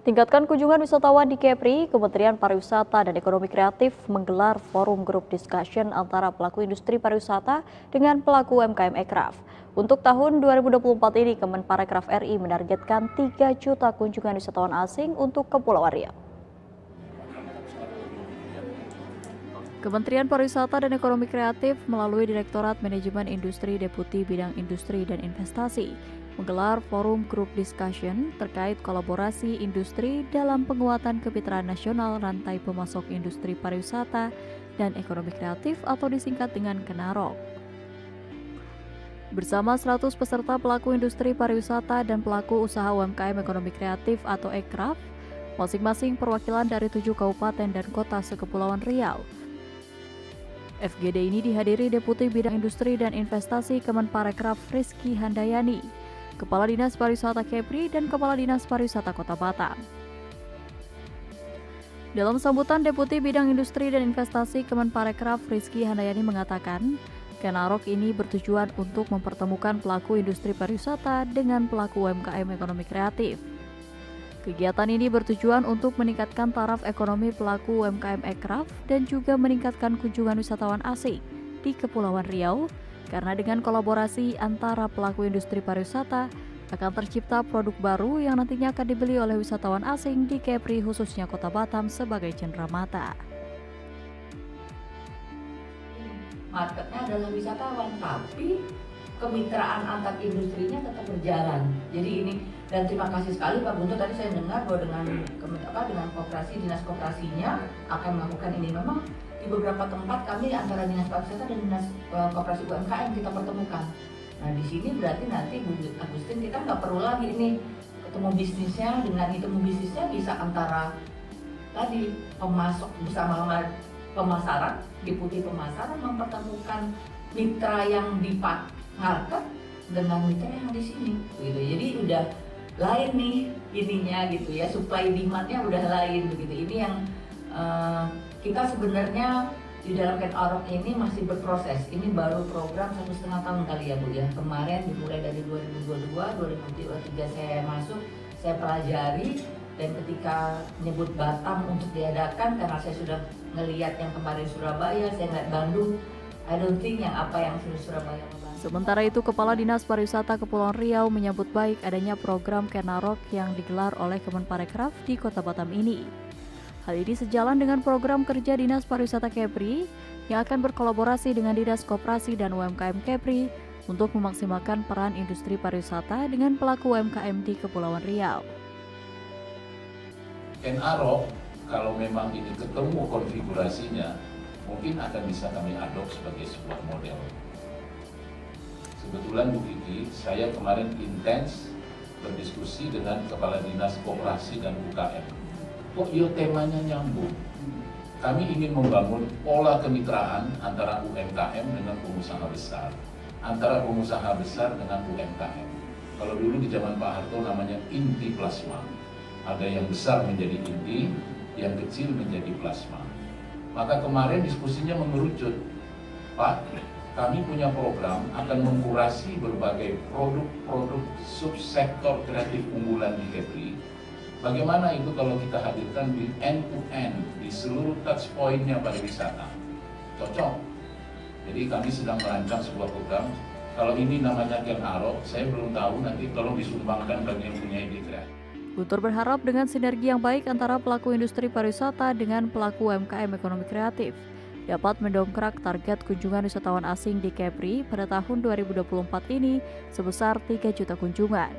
Tingkatkan kunjungan wisatawan di Kepri, Kementerian Pariwisata dan Ekonomi Kreatif menggelar forum group discussion antara pelaku industri pariwisata dengan pelaku UMKM Ekraf. Untuk tahun 2024 ini, Kemenparekraf RI menargetkan 3 juta kunjungan wisatawan asing untuk Kepulauan Riau. Kementerian Pariwisata dan Ekonomi Kreatif melalui Direktorat Manajemen Industri Deputi Bidang Industri dan Investasi menggelar forum group discussion terkait kolaborasi industri dalam penguatan kemitraan nasional rantai pemasok industri pariwisata dan ekonomi kreatif atau disingkat dengan KENAROK. Bersama 100 peserta pelaku industri pariwisata dan pelaku usaha UMKM ekonomi kreatif atau Ekraf, masing-masing perwakilan dari 7 kabupaten dan kota sekepulauan Riau. FGD ini dihadiri Deputi Bidang Industri dan Investasi Kemenparekraf Rizky Handayani, Kepala Dinas Pariwisata Kepri, dan Kepala Dinas Pariwisata Kota Batam. Dalam sambutan, Deputi Bidang Industri dan Investasi Kemenparekraf Rizky Handayani mengatakan, KENAROK ini bertujuan untuk mempertemukan pelaku industri pariwisata dengan pelaku UMKM ekonomi kreatif. Kegiatan ini bertujuan untuk meningkatkan taraf ekonomi pelaku UMKM Ekraf dan juga meningkatkan kunjungan wisatawan asing di Kepulauan Riau, karena dengan kolaborasi antara pelaku industri pariwisata akan tercipta produk baru yang nantinya akan dibeli oleh wisatawan asing di Kepri, khususnya Kota Batam sebagai cenderamata. Marketnya adalah wisatawan, tapi kemitraan antar industrinya tetap berjalan. Jadi ini, dan terima kasih sekali Pak Guntur, tadi saya dengar bahwa dengan koperasi, dinas koperasinya akan melakukan ini. Memang di beberapa tempat kami antara dinas pariwisata dan dinas koperasi UMKM kita pertemukan. Nah di sini berarti nanti Bu Agustin kita nggak perlu lagi ini ketemu bisnisnya, dengan ketemu bisnisnya bisa antara tadi pemasok bersama pemasaran, deputi pemasaran mempertemukan mitra yang di market dengan mitra yang di sini gitu. Jadi udah lain nih ininya gitu ya, supply demand-nya udah lain begitu. Ini yang kita sebenarnya di dalam KENAROK ini masih berproses. Ini baru program 1,5 tahun kali ya Bu ya. Kemarin dimulai dari 2022, 2023 saya masuk, saya pelajari, dan ketika menyebut Batam untuk diadakan karena saya sudah ngelihat yang kemarin Surabaya, saya ngeliat Bandung, I don't think yang Surabaya. Sementara itu, Kepala Dinas Pariwisata Kepulauan Riau menyambut baik adanya program KENAROK yang digelar oleh Kemenparekraf di Kota Batam ini. Hal ini sejalan dengan program kerja Dinas Pariwisata Kepri yang akan berkolaborasi dengan Dinas Koperasi dan UMKM Kepri untuk memaksimalkan peran industri pariwisata dengan pelaku UMKM di Kepulauan Riau. KENAROK, kalau memang ini ketemu konfigurasinya, mungkin akan bisa kami adop sebagai sebuah model. Kebetulan Bu Kiki, saya kemarin intens berdiskusi dengan Kepala Dinas Koperasi dan UKM. Kok ya temanya nyambung? Kami ingin membangun pola kemitraan antara UMKM dengan pengusaha besar, antara pengusaha besar dengan UMKM. Kalau dulu di zaman Pak Harto namanya inti plasma. Ada yang besar menjadi inti, yang kecil menjadi plasma. Maka kemarin diskusinya mengerucut, Pak, kami punya program akan mengkurasi berbagai produk-produk subsektor kreatif unggulan di Kepri. Bagaimana itu kalau kita hadirkan di end-to-end, di seluruh touch point-nya pariwisata? Cocok. Jadi kami sedang merancang sebuah program. Kalau ini namanya KENAROK, saya belum tahu, nanti tolong disumbangkan bagi yang punya ide kreatif. Guntur berharap dengan sinergi yang baik antara pelaku industri pariwisata dengan pelaku UMKM ekonomi kreatif dapat mendongkrak target kunjungan wisatawan asing di Kepri pada tahun 2024 ini sebesar 3 juta kunjungan,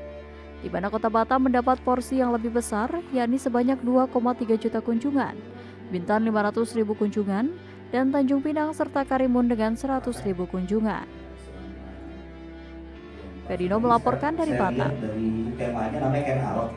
di mana Kota Batam mendapat porsi yang lebih besar, yakni sebanyak 2,3 juta kunjungan, Bintan 500.000 kunjungan, dan Tanjung Pinang serta Karimun dengan 100.000 kunjungan. Pedino melaporkan dari Batam. Dari temanya namanya KENAROK.